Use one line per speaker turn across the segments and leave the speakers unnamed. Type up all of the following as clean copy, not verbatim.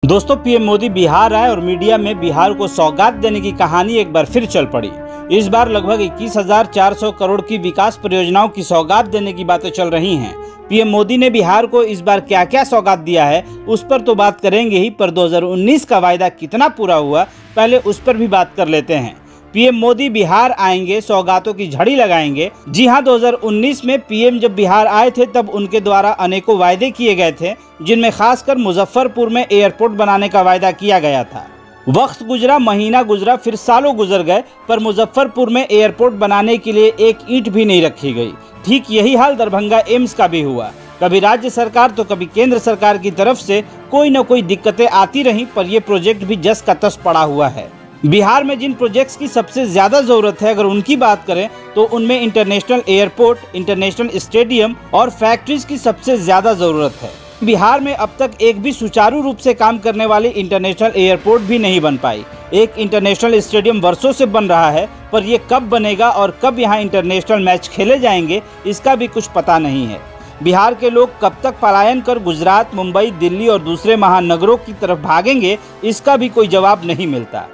दोस्तों, पीएम मोदी बिहार आए और मीडिया में बिहार को सौगात देने की कहानी एक बार फिर चल पड़ी। इस बार लगभग 21,400 करोड़ की विकास परियोजनाओं की सौगात देने की बातें चल रही हैं। पीएम मोदी ने बिहार को इस बार क्या क्या सौगात दिया है उस पर तो बात करेंगे ही, पर 2019 का वायदा कितना पूरा हुआ पहले उस पर भी बात कर लेते हैं। पीएम मोदी बिहार आएंगे, सौगातों की झड़ी लगाएंगे। जी हां, 2019 में पीएम जब बिहार आए थे तब उनके द्वारा अनेकों वायदे किए गए थे, जिनमें खासकर मुजफ्फरपुर में एयरपोर्ट बनाने का वायदा किया गया था। वक्त गुजरा, महीना गुजरा, फिर सालों गुजर गए, पर मुजफ्फरपुर में एयरपोर्ट बनाने के लिए एक ईंट भी नहीं रखी गई। ठीक यही हाल दरभंगा एम्स का भी हुआ। कभी राज्य सरकार तो कभी केंद्र सरकार की तरफ से कोई न कोई दिक्कतें आती रहीं, पर यह प्रोजेक्ट भी जस का तस पड़ा हुआ है। बिहार में जिन प्रोजेक्ट्स की सबसे ज्यादा जरूरत है, अगर उनकी बात करें तो उनमें इंटरनेशनल एयरपोर्ट, इंटरनेशनल स्टेडियम और फैक्ट्रीज की सबसे ज्यादा जरूरत है। बिहार में अब तक एक भी सुचारू रूप से काम करने वाली इंटरनेशनल एयरपोर्ट भी नहीं बन पाई। एक इंटरनेशनल स्टेडियम वर्षों से बन रहा है, पर ये कब बनेगा और कब यहाँ इंटरनेशनल मैच खेले जाएंगे इसका भी कुछ पता नहीं है। बिहार के लोग कब तक पलायन कर गुजरात, मुंबई, दिल्ली और दूसरे महानगरों की तरफ भागेंगे, इसका भी कोई जवाब नहीं मिलता।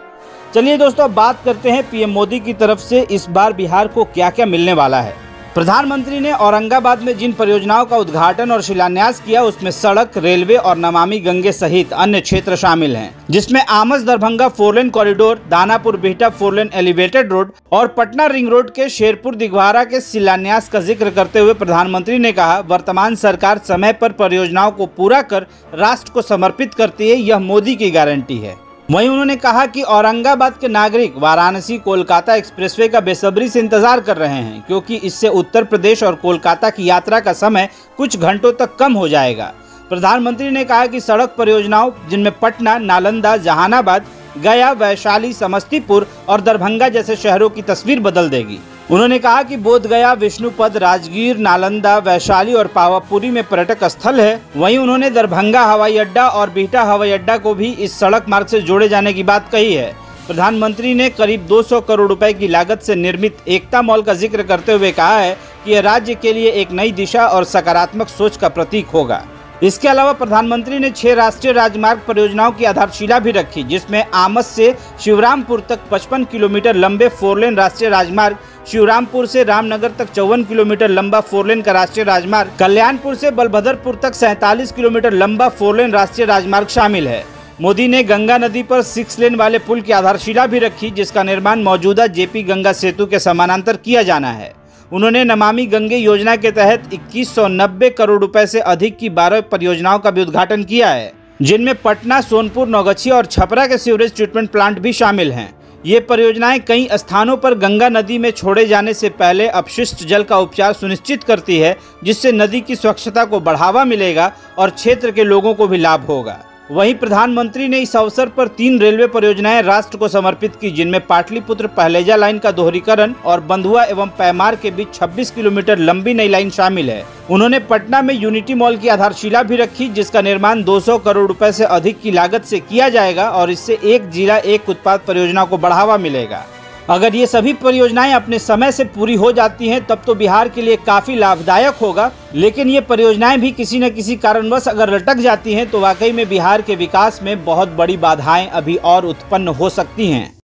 चलिए दोस्तों, अब बात करते हैं पीएम मोदी की तरफ से इस बार बिहार को क्या क्या मिलने वाला है। प्रधानमंत्री ने औरंगाबाद में जिन परियोजनाओं का उद्घाटन और शिलान्यास किया उसमें सड़क, रेलवे और नमामि गंगे सहित अन्य क्षेत्र शामिल हैं, जिसमें Amas Darbhanga 4 lane corridor, Danapur Bihta 4 lane elevated road और पटना रिंग रोड के शेरपुर दिघवारा के शिलान्यास का जिक्र करते हुए प्रधानमंत्री ने कहा, वर्तमान सरकार समय पर परियोजनाओं को पूरा कर राष्ट्र को समर्पित करती है, यह मोदी की गारंटी है। वहीं उन्होंने कहा कि औरंगाबाद के नागरिक वाराणसी कोलकाता एक्सप्रेसवे का बेसब्री से इंतजार कर रहे हैं, क्योंकि इससे उत्तर प्रदेश और कोलकाता की यात्रा का समय कुछ घंटों तक कम हो जाएगा। प्रधानमंत्री ने कहा कि सड़क परियोजनाओं जिनमें पटना, नालंदा, जहानाबाद, गया, वैशाली, समस्तीपुर और दरभंगा जैसे शहरों की तस्वीर बदल देगी। उन्होंने कहा कि बोधगया, विष्णुपद, राजगीर, नालंदा, वैशाली और पावापुरी में पर्यटक स्थल है। वहीं उन्होंने दरभंगा हवाई अड्डा और बिहटा हवाई अड्डा को भी इस सड़क मार्ग से जोड़े जाने की बात कही है। प्रधानमंत्री ने करीब 200 करोड़ रुपए की लागत से निर्मित एकता मॉल का जिक्र करते हुए कहा है कि यह राज्य के लिए एक नई दिशा और सकारात्मक सोच का प्रतीक होगा। इसके अलावा प्रधानमंत्री ने 6 राष्ट्रीय राजमार्ग परियोजनाओं की आधारशिला भी रखी, जिसमें आमस से शिवरामपुर तक 55 किलोमीटर लंबे 4 लेन राष्ट्रीय राजमार्ग, शिवरामपुर से रामनगर तक 54 किलोमीटर लंबा 4 लेन का राष्ट्रीय राजमार्ग, कल्याणपुर से बलभद्रपुर तक 47 किलोमीटर लंबा 4 लेन राष्ट्रीय राजमार्ग शामिल है। मोदी ने गंगा नदी पर 6 लेन वाले पुल की आधारशिला भी रखी, जिसका निर्माण मौजूदा जेपी गंगा सेतु के समानांतर किया जाना है। उन्होंने नमामि गंगे योजना के तहत 2190 करोड़ रुपए से अधिक की 12 परियोजनाओं का भी उद्घाटन किया है, जिनमें पटना, सोनपुर, नौगछिया और छपरा के सीवरेज ट्रीटमेंट प्लांट भी शामिल हैं। ये परियोजनाएं कई स्थानों पर गंगा नदी में छोड़े जाने से पहले अपशिष्ट जल का उपचार सुनिश्चित करती है, जिससे नदी की स्वच्छता को बढ़ावा मिलेगा और क्षेत्र के लोगों को भी लाभ होगा। वहीं प्रधानमंत्री ने इस अवसर पर 3 रेलवे परियोजनाएं राष्ट्र को समर्पित की, जिनमें पाटलिपुत्र पहलेजा लाइन का दोहरीकरण और बंधुआ एवं पैमार के बीच 26 किलोमीटर लंबी नई लाइन शामिल है। उन्होंने पटना में यूनिटी मॉल की आधारशिला भी रखी, जिसका निर्माण 200 करोड़ रुपए से अधिक की लागत से किया जाएगा और इससे एक जिला एक उत्पाद परियोजना को बढ़ावा मिलेगा। अगर ये सभी परियोजनाएं अपने समय से पूरी हो जाती हैं तब तो बिहार के लिए काफी लाभदायक होगा, लेकिन ये परियोजनाएं भी किसी न किसी कारणवश अगर लटक जाती हैं तो वाकई में बिहार के विकास में बहुत बड़ी बाधाएं अभी और उत्पन्न हो सकती हैं।